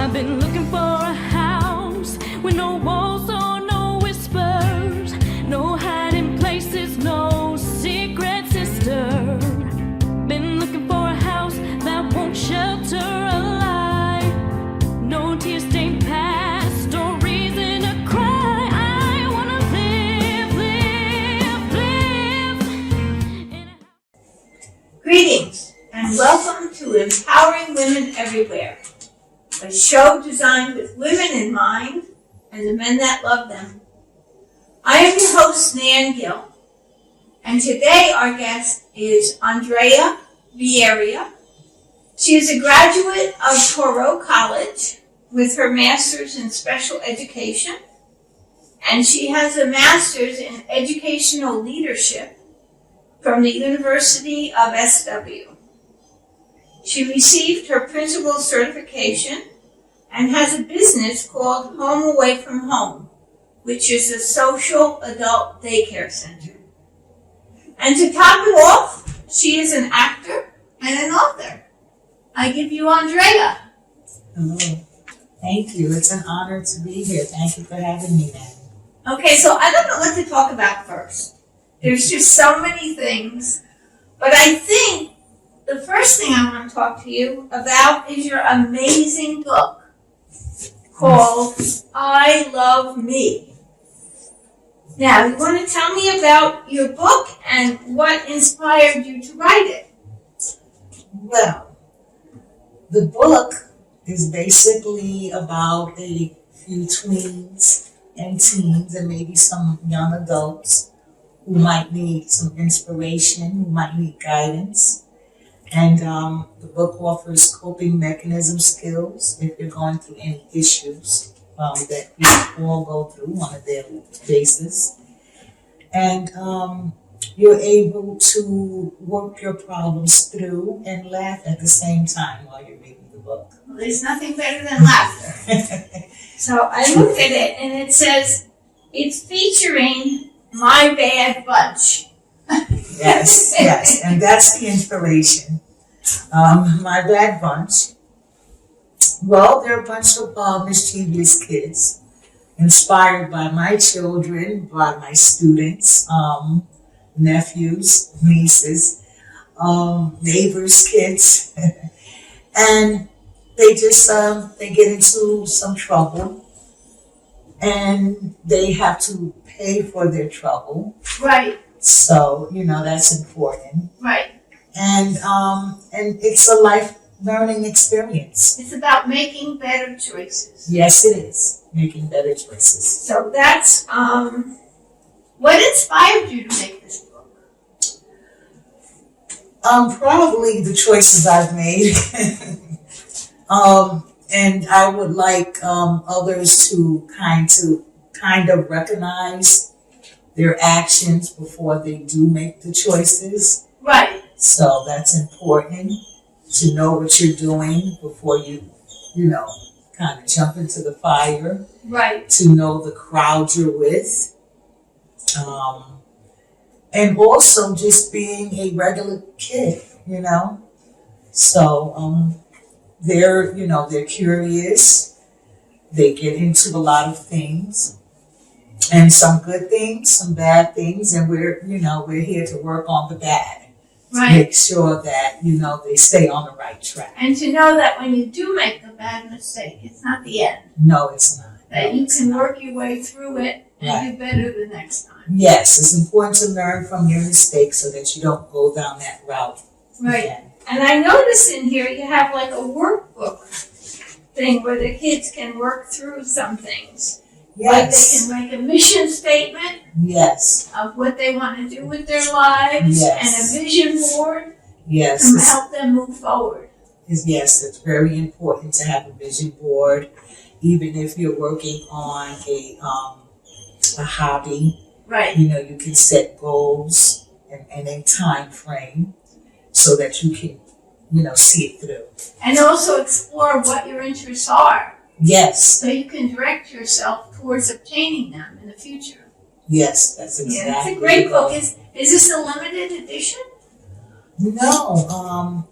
I've been looking for a house with no walls or no whispers, no hiding places, no secret sister. Been looking for a house that won't shelter a lie, no tear-stained past or reason to cry. I wanna live. Greetings and welcome to Empowering Women Everywhere, a show designed with women in mind and the men that love them. I am your host, Nan Gill, and today our guest is Andrea Bierria. She is a graduate of Toro College with her master's in special education, and she has a master's in educational leadership from the University of SW. She received her principal certification and has a business called Home Away from Home, which is a social adult daycare center. And to top it off, she is an actor and an author. I give you Andrea. Hello. Thank you. It's an honor to be here. Thank you for having me, Nan. Okay, so I don't know what to talk about first. There's just so many things. But I think the first thing I want to talk to you about is your amazing book called I Love Me. Now, you want to tell me about your book and what inspired you to write it? Well, the book is basically about a few tweens and teens and maybe some young adults who might need some inspiration, who might need guidance. And the book offers coping mechanism skills if you're going through any issues that we all go through on a daily basis. And you're able to work your problems through and laugh at the same time while you're reading the book. Well, there's nothing better than laughter. So I looked at it and it says, it's featuring My Bad Bunch. Yes, yes, and that's the inspiration. My Bad Bunch. Well, they're a bunch of mischievous kids, inspired by my children, by my students, nephews, nieces, neighbors' kids, and they just they get into some trouble, and they have to pay for their trouble. Right. So, that's important. Right. And it's a life learning experience. It's about making better choices. Yes, it is. Making better choices. So that's, what inspired you to make this book? Probably the choices I've made. And I would like others to kind of recognize their actions before they do make the choices. Right. So that's important to know what you're doing before you kind of jump into the fire. Right. To know the crowd you're with. And also just being a regular kid, So they're curious. They get into a lot of things. And some good things, some bad things, and we're here to work on the bad. Right. To make sure that, they stay on the right track. And to know that when you do make a bad mistake, it's not the end. No, it's not. That you can work your way through it and do better the next time. Yes, it's important to learn from your mistakes so that you don't go down that route. Right. Again. And I notice in here you have like a workbook thing where the kids can work through some things. Yes. Like they can make a mission statement. Yes. Of what they want to do with their lives. Yes. And a vision board. Yes. To help them move forward. Yes, it's very important to have a vision board, even if you're working on a hobby. Right. You can set goals and a time frame so that you can, see it through. And also explore what your interests are. Yes. So you can direct yourself towards obtaining them in the future. Yes, that's exactly. Yeah, it's a great book. Is this a limited edition? No.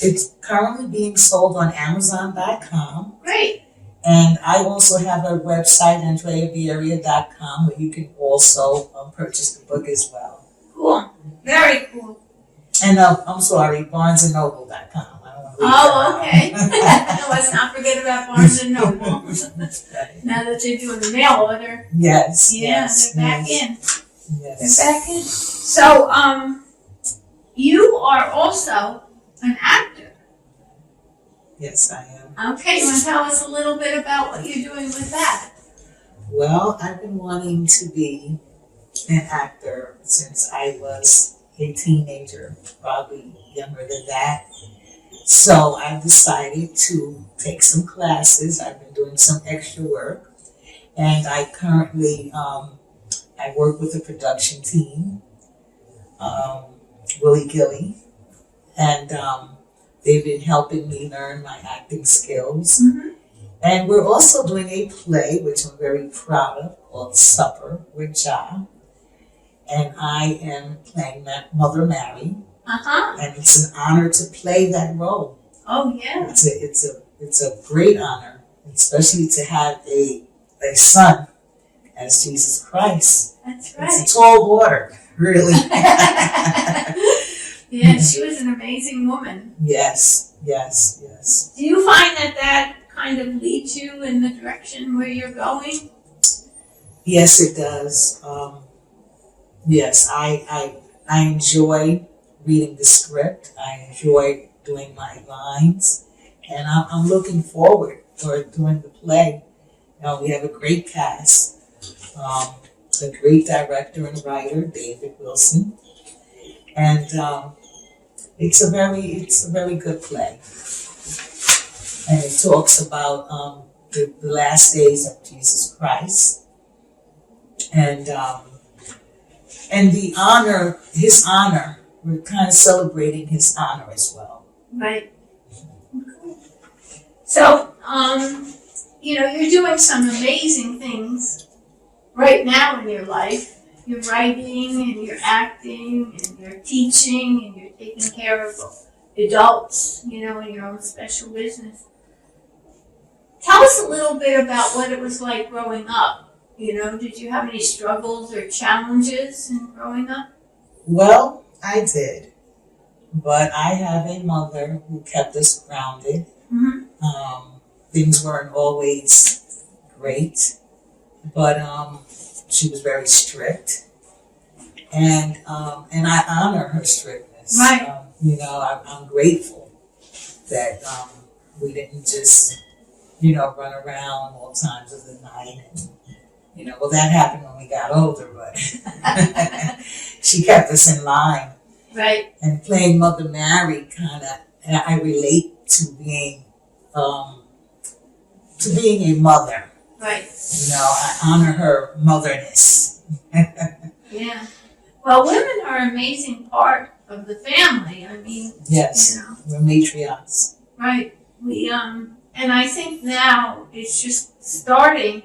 It's currently being sold on Amazon.com. Great. And I also have a website, AndreaBierria.com, where you can also purchase the book as well. Cool. Very cool. And I'm sorry, BarnesandNoble.com. I don't want to leave Oh, that okay. out. Let's not forget about Barnes and Noble. Now that they're doing the mail order. Yes. Yeah, yes, they're back yes, in. Yes. They're back in. So, you are also an actor. Yes, I am. Okay, you want to tell us a little bit about what you're doing with that? Well, I've been wanting to be an actor since I was a teenager, probably younger than that. So I decided to take some classes. I've been doing some extra work, and I currently I work with a production team, Willie Gilly, and they've been helping me learn my acting skills. Mm-hmm. And we're also doing a play, which I'm very proud of, called Supper with Ja. And I am playing Mother Mary. Uh-huh. And it's an honor to play that role. Oh, yeah. It's a great honor, especially to have a son as Jesus Christ. That's right. It's a tall order, really. Yeah, she was an amazing woman. Yes. Do you find that kind of leads you in the direction where you're going? Yes, it does. Yes, I enjoy reading the script. I enjoy doing my lines, and I'm looking forward for doing the play. We have a great cast, a great director and writer, David Wilson, and it's a very good play, and it talks about the last days of Jesus Christ, and the honor, his honor. We're kind of celebrating his honor as well. Right. So, you're doing some amazing things right now in your life. You're writing and you're acting and you're teaching and you're taking care of adults, in your own special business. Tell us a little bit about what it was like growing up. Did you have any struggles or challenges in growing up? Well, I did, but I have a mother who kept us grounded. Mm-hmm. Things weren't always great, but she was very strict, and I honor her strictness. Right. I'm grateful that we didn't just run around all times of the night. And, well, that happened when we got older, but she kept us in line. Right. And playing Mother Mary I relate to being a mother. Right. I honor her motherness. Yeah. Well, women are an amazing part of the family. I mean, yes, we're matriarchs. Right. And I think now it's just starting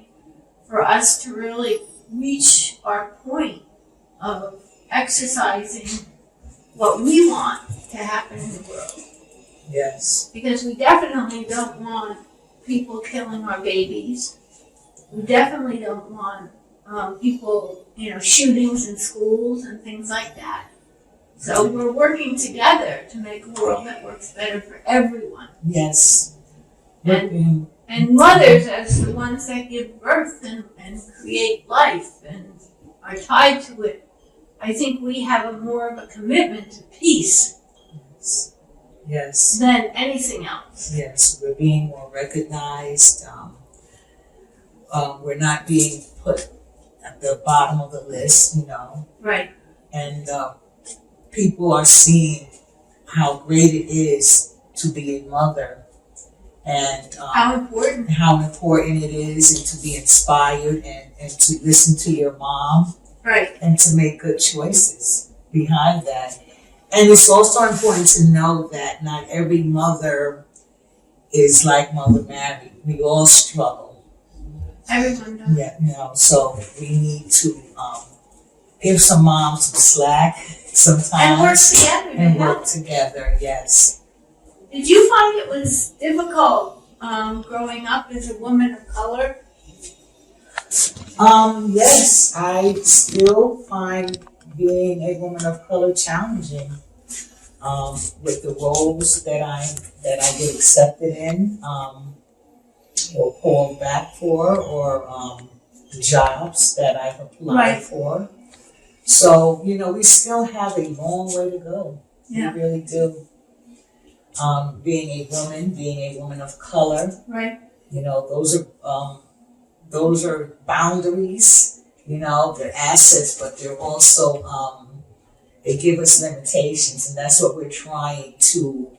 for us to really reach our point of exercising what we want to happen in the world. Yes. Because we definitely don't want people killing our babies. We definitely don't want people, shootings in schools and things like that. So we're working together to make a world that works better for everyone. Yes. And mothers as the ones that give birth and create life and are tied to it. I think we have more of a commitment to peace. Yes. Than anything else. Yes, we're being more recognized. We're not being put at the bottom of the list, Right. And people are seeing how great it is to be a mother, and how important it is, and to be inspired and to listen to your mom. Right. And to make good choices behind that. And it's also important to know that not every mother is like Mother Mary. We all struggle. Everyone does. Yeah, so we need to give some moms some slack sometimes. And work together. And work together, yes. Did you find it was difficult growing up as a woman of color? Yes, I still find being a woman of color challenging. With the roles that I get accepted in, or called back for, or the jobs that I've applied Right. for. So, we still have a long way to go. Yeah. We really do. Being a woman of color, Right. those are boundaries, they're assets, but they're also, they give us limitations, and that's what we're trying to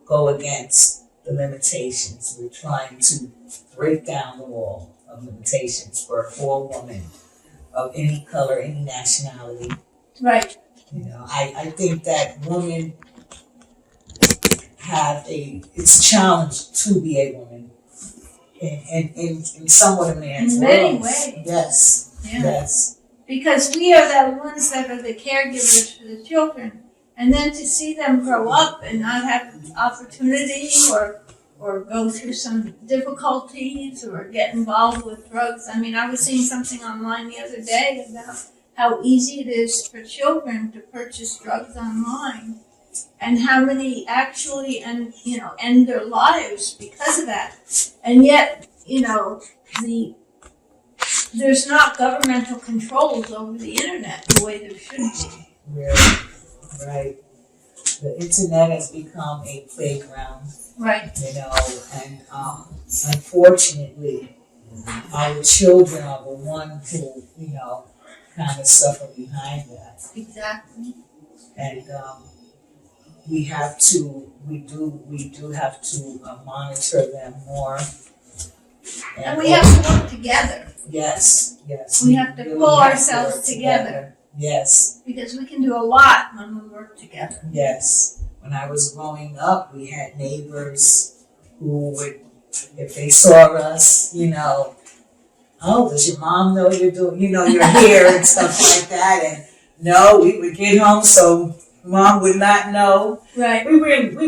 go against, the limitations. We're trying to break down the wall of limitations for a woman of any color, any nationality. Right. I think that women it's challenged to be a woman in somewhat a man's In world. many ways. Yes. Yeah. Yes. Because we are the ones that are the caregivers for the children. And then to see them grow up and not have opportunity or go through some difficulties or get involved with drugs. I mean, I was seeing something online the other day about how easy it is for children to purchase drugs online and how many actually end their lives because of that. And yet, there's not governmental controls over the internet the way there should be. Really, right. The internet has become a playground, Right. and unfortunately, our children are the ones who, kind of suffer behind that. Exactly. And we do have to monitor them more. And we have to work together. Yes. We have to really pull have to ourselves work together. Yes. Because we can do a lot when we work together. Yes. When I was growing up, we had neighbors who would, if they saw us, oh, does your mom know you're doing, you're here and stuff like that. And no, we would get home so mom would not know. Right. We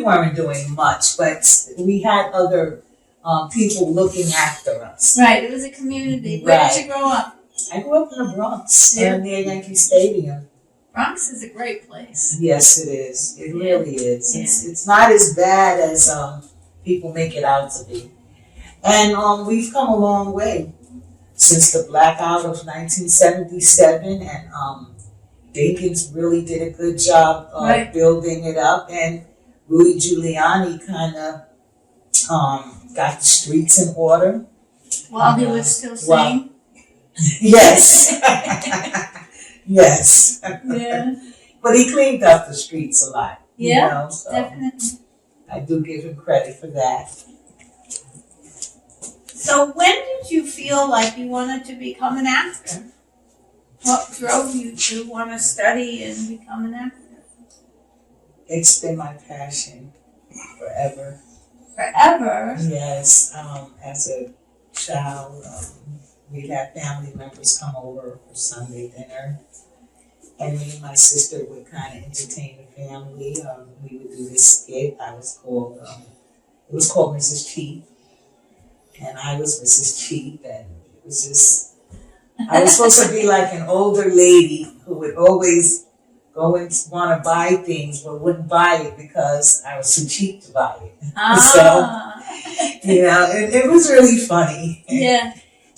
weren't doing much, but we had other people looking after us. Right. It was a community. Where did you grow up? I grew up in the Bronx, Yeah. near Yankee Stadium. Bronx is a great place. Yes, it is. It really is. Yeah. It's not as bad as people make it out to be. And we've come a long way since the blackout of 1977, and Dinkins really did a good job Right. building it up, and Rudy Giuliani kind of got the streets in order. While he was still sane. Yes. Yes. Yeah. But he cleaned up the streets a lot. Yeah, so definitely. I do give him credit for that. So when did you feel like you wanted to become an actor? What drove you to want to study and become an actor? It's been my passion forever. Forever? Yes. As a child, we'd have family members come over for Sunday dinner. And me and my sister would kind of entertain the family. We would do this skit. It was called Mrs. Cheap. And I was Mrs. Cheap. And it was just, I was supposed to be like an older lady who would always go and want to buy things, but wouldn't buy it because I was too cheap to buy it. It was really funny. Yeah.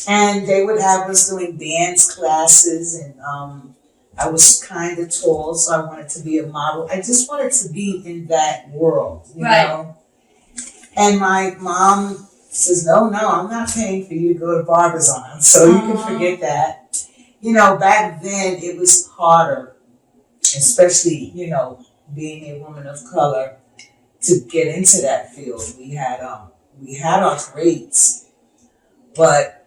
And they would have us doing dance classes, and I was kind of tall, so I wanted to be a model. I just wanted to be in that world, you know. And my mom says, no, I'm not paying for you to go to Barbizon, so you can forget that. Back then it was harder, especially, being a woman of color, to get into that field. We had our grades, but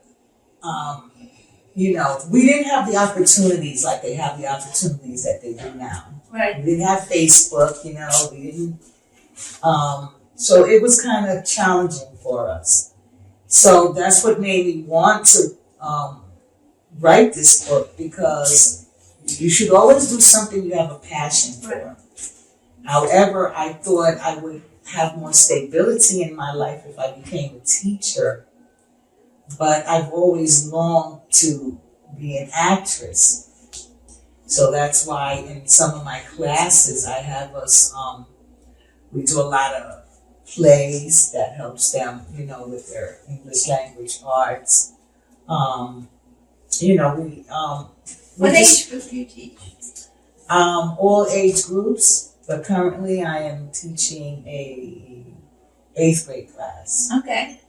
we didn't have the opportunities like they have the opportunities that they do now. Right. We didn't have Facebook, we didn't. So it was kind of challenging for us. So that's what made me want to write this book, because you should always do something you have a passion for. Right. However, I thought I would have more stability in my life if I became a teacher. But I've always longed to be an actress. So that's why in some of my classes I have us, we do a lot of plays that helps them, with their English language arts. What age group do you teach? All age groups, but currently I am teaching a 8th grade class. Okay.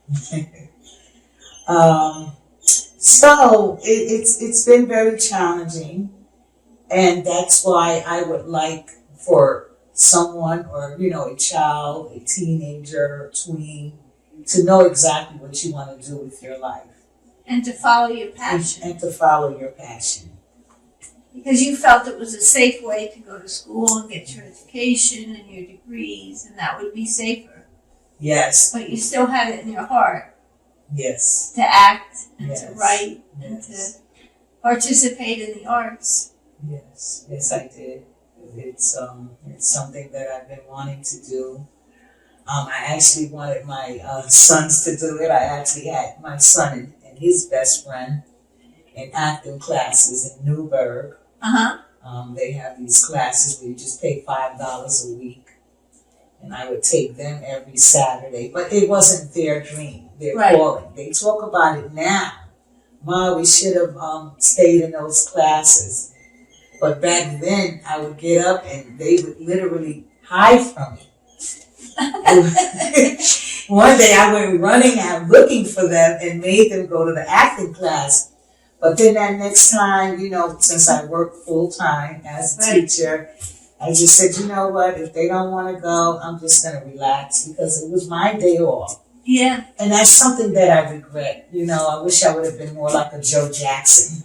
So it's been very challenging, and that's why I would like for someone or a child, a teenager, tween, to know exactly what you want to do with your life. And to follow your passion. And to follow your passion. Because you felt it was a safe way to go to school and get your education and your degrees, and that would be safer. Yes. But you still had it in your heart. Yes. To act and Yes. to write and to participate in the arts. Yes. Yes, I did. It's something that I've been wanting to do. I actually wanted my sons to do it. I actually had my son and his best friend in acting classes in Newburgh. They have these classes where you just pay $5 a week. And I would take them every Saturday. But it wasn't their dream, their calling. They talk about it now. Ma, we should have stayed in those classes. But back then, I would get up and they would literally hide from me. One day I went running out looking for them and made them go to the acting class. But then that next time, since I worked full time as a teacher, I just said, you know what, if they don't want to go, I'm just going to relax because it was my day off. Yeah. And that's something that I regret. I wish I would have been more like a Joe Jackson.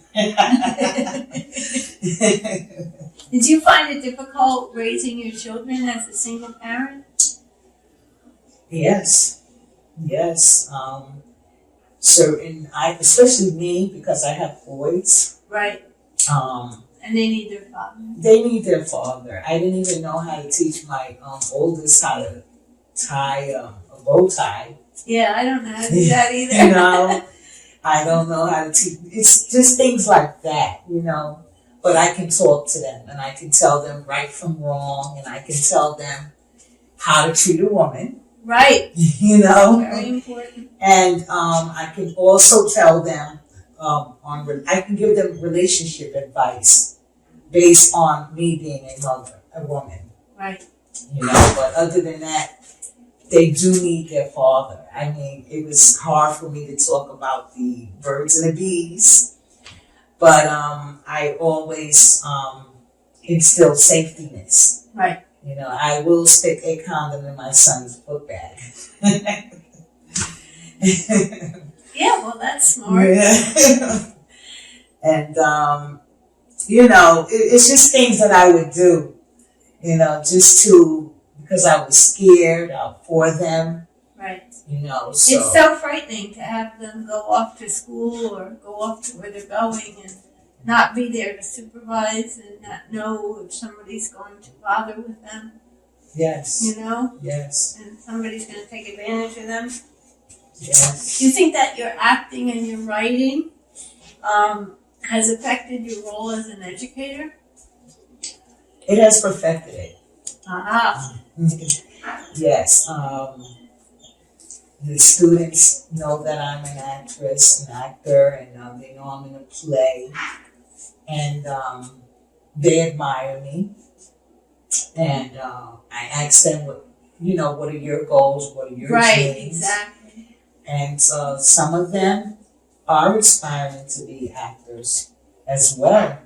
Did you find it difficult raising your children as a single parent? Yes. Especially me, because I have boys. Right. And they need their father. They need their father. I didn't even know how to teach my oldest how to tie a bow tie. Yeah, I don't know how to do that either. I don't know how to teach. It's just things like that, But I can talk to them, and I can tell them right from wrong, and I can tell them how to treat a woman. Right. Very important. And I can also tell them, I can give them relationship advice based on me being a woman. Right. But other than that, they do need their father. I mean, it was hard for me to talk about the birds and the bees, but I always instill safetyness. Right. I will stick a condom in my son's book bag. Yeah, well, that's smart. Yeah. And, it's just things that I would do, because I was scared for them. Right. So. It's so frightening to have them go off to school or go off to where they're going and not be there to supervise and not know if somebody's going to bother with them. Yes. Yes. And somebody's going to take advantage of them. Yes. Do you think that your acting and your writing has affected your role as an educator? It has perfected it. Yes. The students know that I'm an actress, an actor, and they know I'm in a play. And they admire me. And I ask them, what are your goals? What are your dreams? Right, exactly. And some of them are aspiring to be actors as well.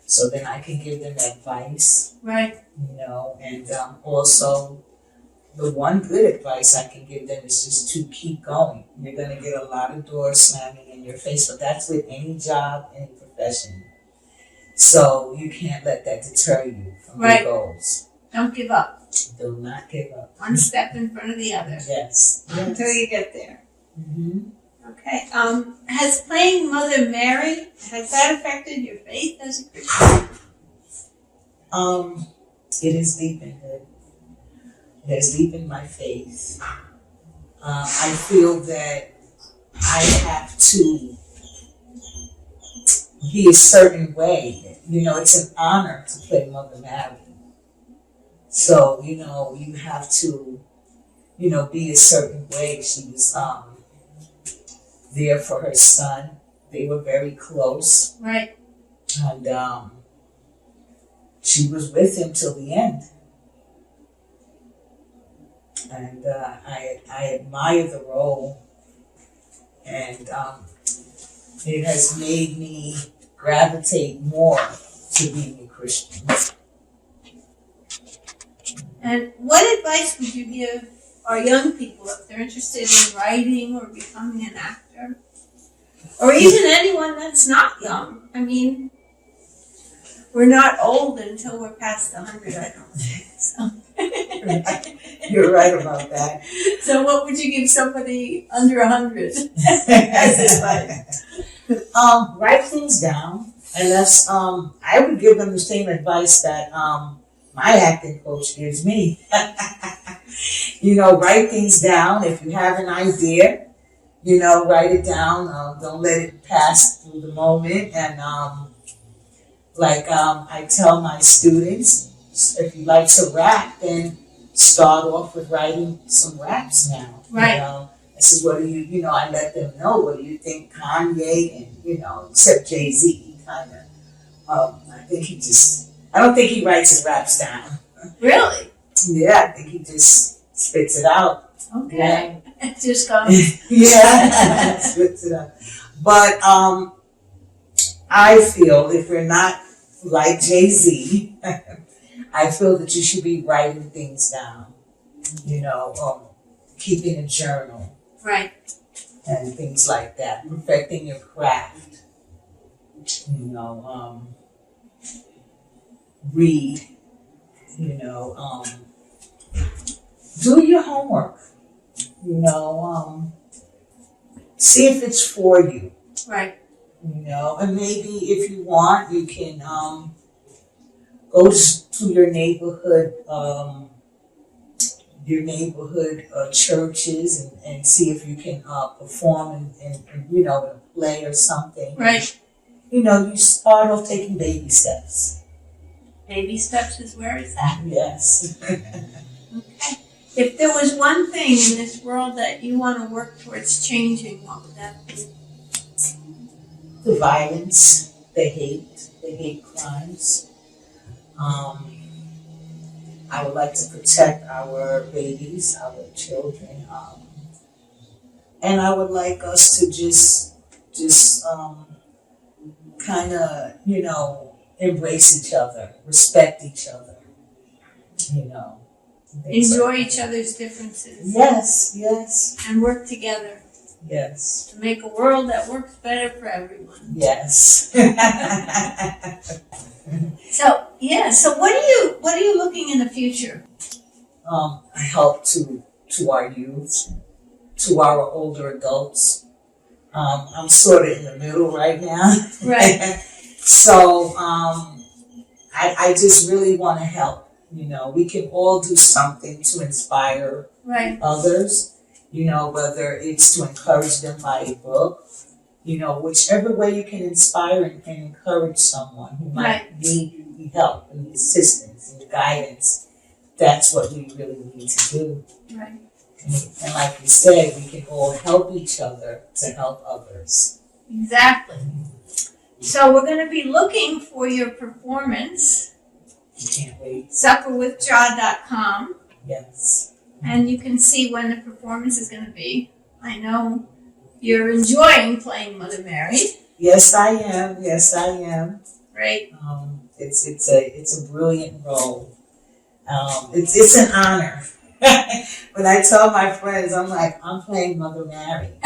So then I can give them advice. Right. And also the one good advice I can give them is just to keep going. You're going to get a lot of doors slamming in your face, but that's with any job, any profession. So you can't let that deter you from your goals. Don't give up. Do not give up. One step in front of the other. Yes. Until you get there. Mm-hmm. Okay. Has playing Mother Mary, has that affected your faith as a Christian? It is deepened it. There's deep in my faith. I feel that I have to be a certain way. It's an honor to play Mother Mary. So, you have to, be a certain way. She was there for her son. They were very close. Right. And she was with him till the end. And I admire the role. And it has made me gravitate more to being a Christian. And what advice would you give our young people if they're interested in writing or becoming an actor? Or even anyone that's not young. I mean, we're not old until we're past 100, I don't think. So. You're right about that. So what would you give somebody under 100 as advice? Write things down. And that's, I would give them the same advice that my acting coach gives me. Write things down. If you have an idea, write it down. Don't let it pass through the moment. And I tell my students, if you like to rap, then start off with writing some raps now. Right. This is what do you, I let them know, what do you think Kanye and, except Jay-Z, he kind of, I don't think he writes his raps down. Really? Yeah, I think he just spits it out. Okay. Yeah. It just comes. Yeah, spits it out. But I feel if you're not like Jay-Z, I feel that you should be writing things down, keeping a journal. Right. And things like that, perfecting your craft, read, do your homework, see if it's for you. Right. And maybe if you want, you can go to your neighborhood churches and see if you can perform in a play or something. Right. You start off taking baby steps. Baby steps is where it's at. Yes. Okay. If there was one thing in this world that you want to work towards changing, what would that be? The violence, the hate crimes. I would like to protect our babies, our children, and I would like us to just kind of, embrace each other, respect each other, Enjoy each other's differences. Yes. And work together. Yes. To make a world that works better for everyone. Yes. So what are you looking in the future? Help to our youth, to our older adults. I'm sort of in the middle right now. Right. So I just really want to help. We can all do something to inspire others, whether it's to encourage them by a book, whichever way you can inspire and encourage someone who might need help and assistance and guidance. That's what we really need to do. Right. And like you said, we can all help each other to help others. Exactly. So we're going to be looking for your performance. You can't wait. Supperwithjaw.com. Yes. And you can see when the performance is going to be. I know you're enjoying playing Mother Mary. Yes, I am. Great. It's a brilliant role. It's an honor. When I tell my friends, I'm like, I'm playing Mother Mary.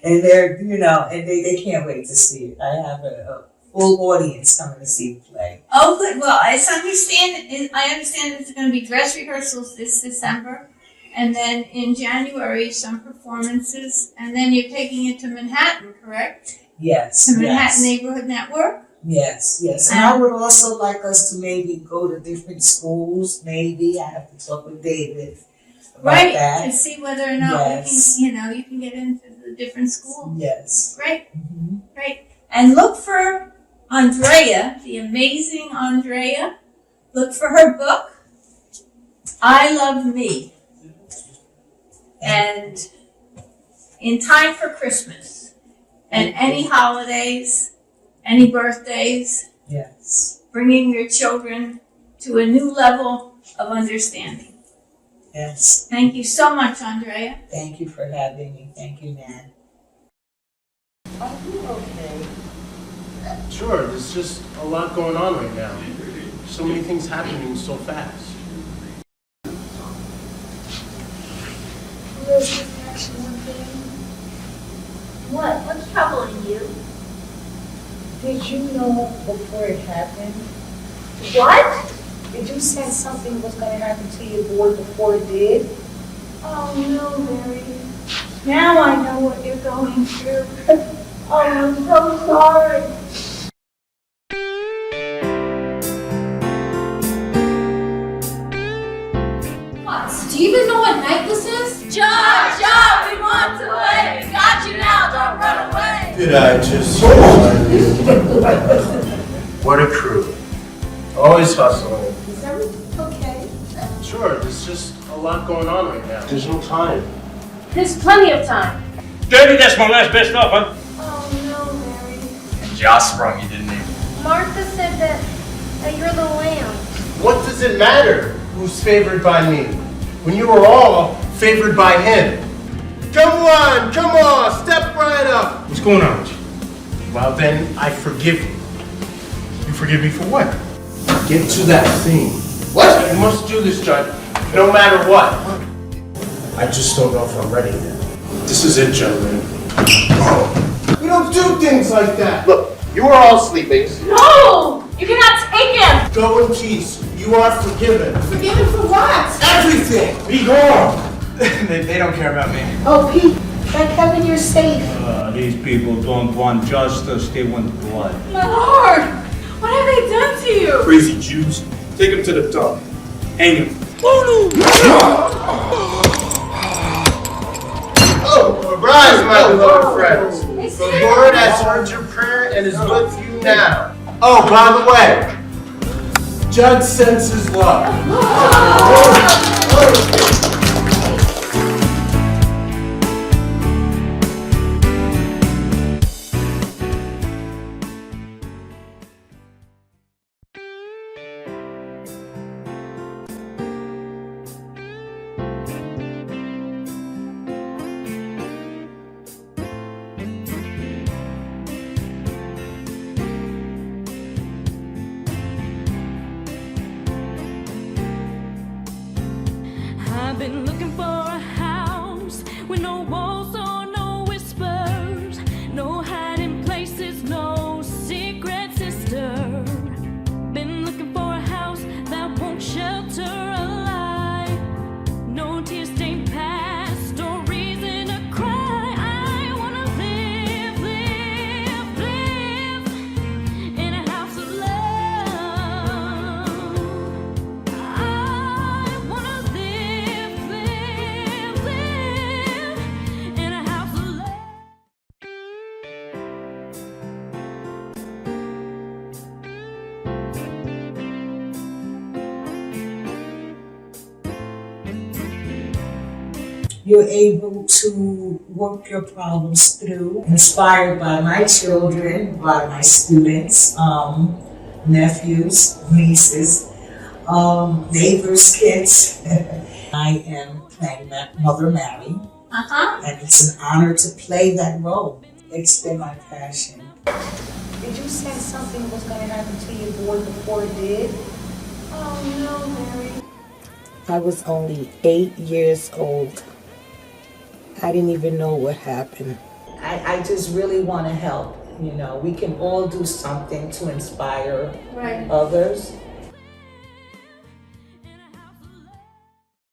And they're, and they can't wait to see it. I have a full audience coming to see the play. Oh, good. Well, I understand it's going to be dress rehearsals this December, and then in January some performances, and then you're taking it to Manhattan, correct? Yes. To Manhattan Neighborhood Network. Yes, yes. And I would also like us to maybe go to different schools, maybe. I have to talk with David about that. To see whether or not Yes. we can, you can get into the different schools. Yes. Great, Mm-hmm. great. And look for Andrea, the amazing Andrea. Look for her book, I Love Me. And in time for Christmas and any holidays, any birthdays, Yes. bringing your children to a new level of understanding. Yes. Thank you so much, Andrea. Thank you for having me. Thank you, Nan. Are you okay? Sure, there's just a lot going on right now. So many things happening so fast. Liz, actually one thing. What? What's troubling you? Did you know before it happened? What? Did you sense something was going to happen to your boy before it did? Oh no, Mary. Now I know what you're going through. Oh, I'm so sorry. What? Do you even know what night this is? John, we want to play. We got you now, don't run away. Did I just... What a crew. Always hustling. Is everything okay? Sure, there's just a lot going on right now. There's no time. There's plenty of time. David, that's my last best offer. Oh no, Mary. And Josh sprung you, didn't he? Martha said that you're the lamb. What does it matter who's favored by me when you were all favored by him? Come on, step right up. What's going on with you? Well then, I forgive you. You forgive me for what? Get to that thing. What? You must do this, Judge, no matter what. I just don't know if I'm ready yet. This is it, gentlemen. We don't do things like that. Look, you are all sleeping. No! You cannot take him! Go in peace. You are forgiven. Forgiven for what? Everything. Be gone. they don't care about me. Oh, Pete, thank heaven you're safe. These people don't want justice, they want blood. My lord! What have they done to you? Crazy Jews. Take him to the dump. Hang him. Oh, rise, my beloved friends. The Lord has heard your prayer and is with you now. Oh, by the way, Judge sends his love. I've been looking for a house with no walls or no whispers, no hiding places, no secret sister. Been looking for a house that won't shelter a lie, no tear-stained past or reason to cry. I wanna live, live, live in a house of love. I wanna live, live, live in a house of love. You're able to work your problems through, inspired by my children, by my students, nephews, nieces, neighbors' kids. I am playing Mother Mary, and it's an honor to play that role. It's been my passion. Did you sense something was going to happen to your boy before it did? Oh no, Mary. I was only 8 years old. I didn't even know what happened. I just really want to help. You know, we can all do something to inspire others.